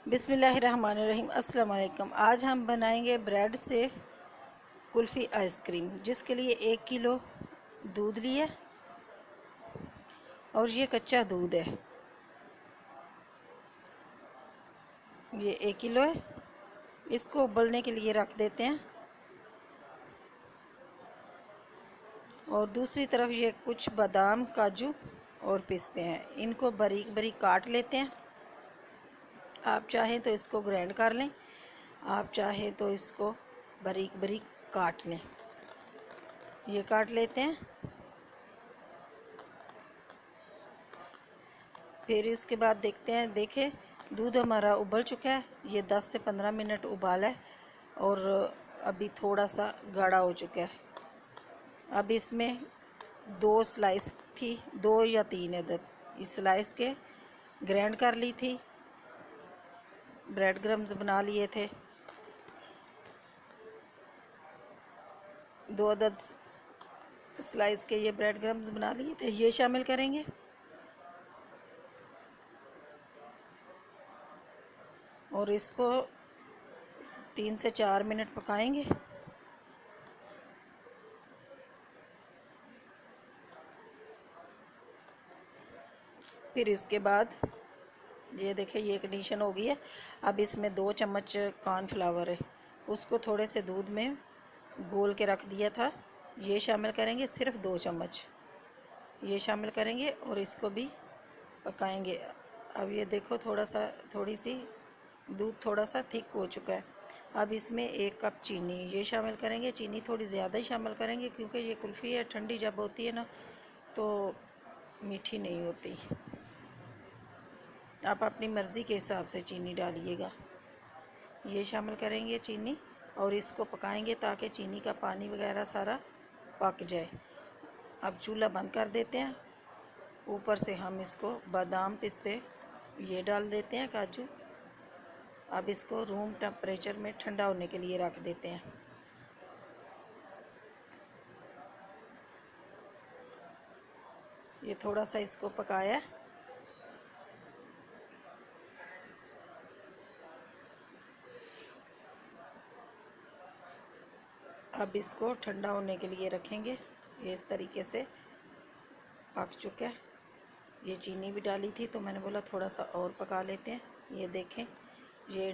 बिस्मिल्लाहिर्रहमानिर्रहीम। अस्सलाम वालेकुम। आज हम बनाएंगे ब्रेड से कुल्फ़ी आइसक्रीम, जिसके लिए 1 किलो दूध लिए और ये कच्चा दूध है। ये 1 किलो है। इसको उबलने के लिए रख देते हैं और दूसरी तरफ ये कुछ बादाम, काजू और पिस्ते हैं, इनको बारीक बारीक काट लेते हैं। आप चाहें तो इसको ग्राइंड कर लें, आप चाहें तो इसको बारीक बारीक काट लें। ये काट लेते हैं। फिर इसके बाद देखते हैं, देखें दूध हमारा उबल चुका है। ये 10 से 15 मिनट उबाला है और अभी थोड़ा सा गाढ़ा हो चुका है। अब इसमें 2 स्लाइस थी, 2 या 3 अदद इस स्लाइस के ग्राइंड कर ली थी। ब्रेड क्रम्स बना लिए थे। 2 अदद स्लाइस के ये ब्रेड क्रम्स बना लिए थे, ये शामिल करेंगे। और इसको 3 से 4 मिनट पकाएंगे। फिर इसके बाद ये देखें, ये कंडीशन हो गई है। अब इसमें 2 चम्मच कॉर्नफ्लावर है, उसको थोड़े से दूध में घोल के रख दिया था, ये शामिल करेंगे। सिर्फ 2 चम्मच ये शामिल करेंगे और इसको भी पकाएंगे। अब ये देखो, थोड़ी सी दूध थोड़ा सा थिक हो चुका है। अब इसमें 1 कप चीनी ये शामिल करेंगे। चीनी थोड़ी ज़्यादा ही शामिल करेंगे क्योंकि ये कुल्फ़ी है, ठंडी जब होती है ना तो मीठी नहीं होती। आप अपनी मर्ज़ी के हिसाब से चीनी डालिएगा। ये शामिल करेंगे चीनी और इसको पकाएंगे ताकि चीनी का पानी वगैरह सारा पक जाए। अब चूल्हा बंद कर देते हैं। ऊपर से हम इसको बादाम, पिस्ते ये डाल देते हैं, काजू। अब इसको रूम टेम्परेचर में ठंडा होने के लिए रख देते हैं। ये थोड़ा सा इसको पकाया। अब इसको ठंडा होने के लिए रखेंगे। ये इस तरीके से पक चुका है। ये चीनी भी डाली थी तो मैंने बोला थोड़ा सा और पका लेते हैं। ये देखें, ये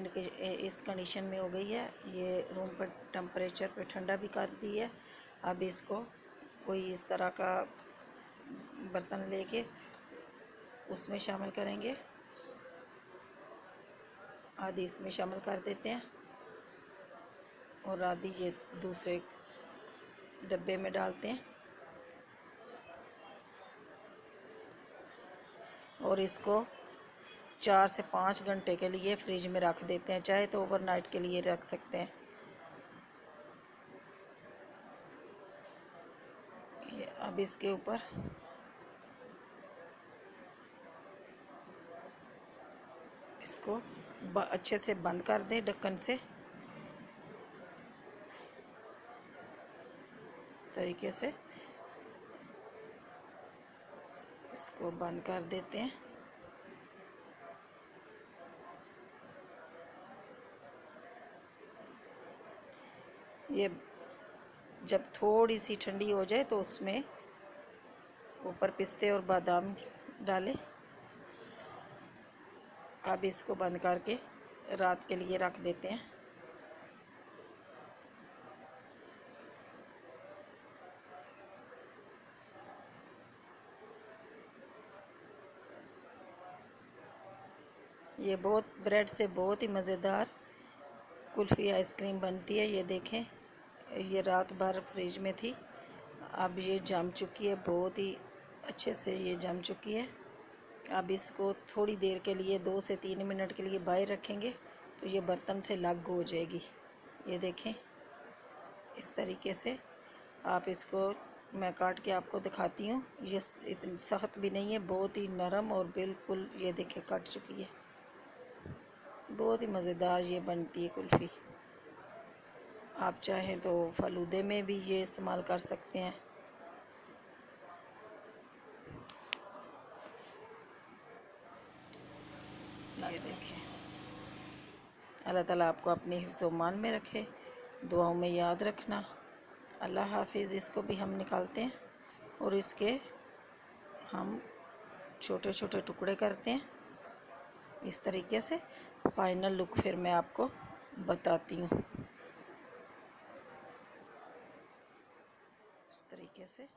इस कंडीशन में हो गई है। ये रूम पर टेम्परेचर पे ठंडा भी कर दी है। अब इसको कोई इस तरह का बर्तन लेके उसमें शामिल करेंगे। आधी इसमें शामिल कर देते हैं और आधी ये दूसरे डब्बे में डालते हैं और इसको 4 से 5 घंटे के लिए फ्रिज में रख देते हैं। चाहे तो ओवरनाइट के लिए रख सकते हैं। ये अब इसके ऊपर इसको अच्छे से बंद कर दें ढक्कन से। इस तरीके से इसको बंद कर देते हैं। ये जब थोड़ी सी ठंडी हो जाए तो उसमें ऊपर पिस्ते और बादाम डालें। अब इसको बंद करके रात के लिए रख देते हैं। ये ब्रेड से बहुत ही मज़ेदार कुल्फ़ी आइसक्रीम बनती है। ये देखें, ये रात भर फ्रिज में थी, अब ये जम चुकी है, बहुत ही अच्छे से ये जम चुकी है। अब इसको थोड़ी देर के लिए 2 से 3 मिनट के लिए बाहर रखेंगे तो ये बर्तन से अलग हो जाएगी। ये देखें, इस तरीके से आप इसको, मैं काट के आपको दिखाती हूँ। ये इतनी सख्त भी नहीं है, बहुत ही नरम और बिल्कुल ये देखें कट चुकी है। बहुत ही मज़ेदार ये बनती है कुल्फ़ी। आप चाहें तो फ़लूदे में भी ये इस्तेमाल कर सकते हैं। ये देखें, अल्लाह ताला आपको अपनी हिफ्ज़ व मान में रखे, दुआओं में याद रखना। अल्लाह हाफिज़। इसको भी हम निकालते हैं और इसके हम छोटे छोटे टुकड़े करते हैं इस तरीके से। फाइनल लुक फिर मैं आपको बताती हूँ इस तरीके से।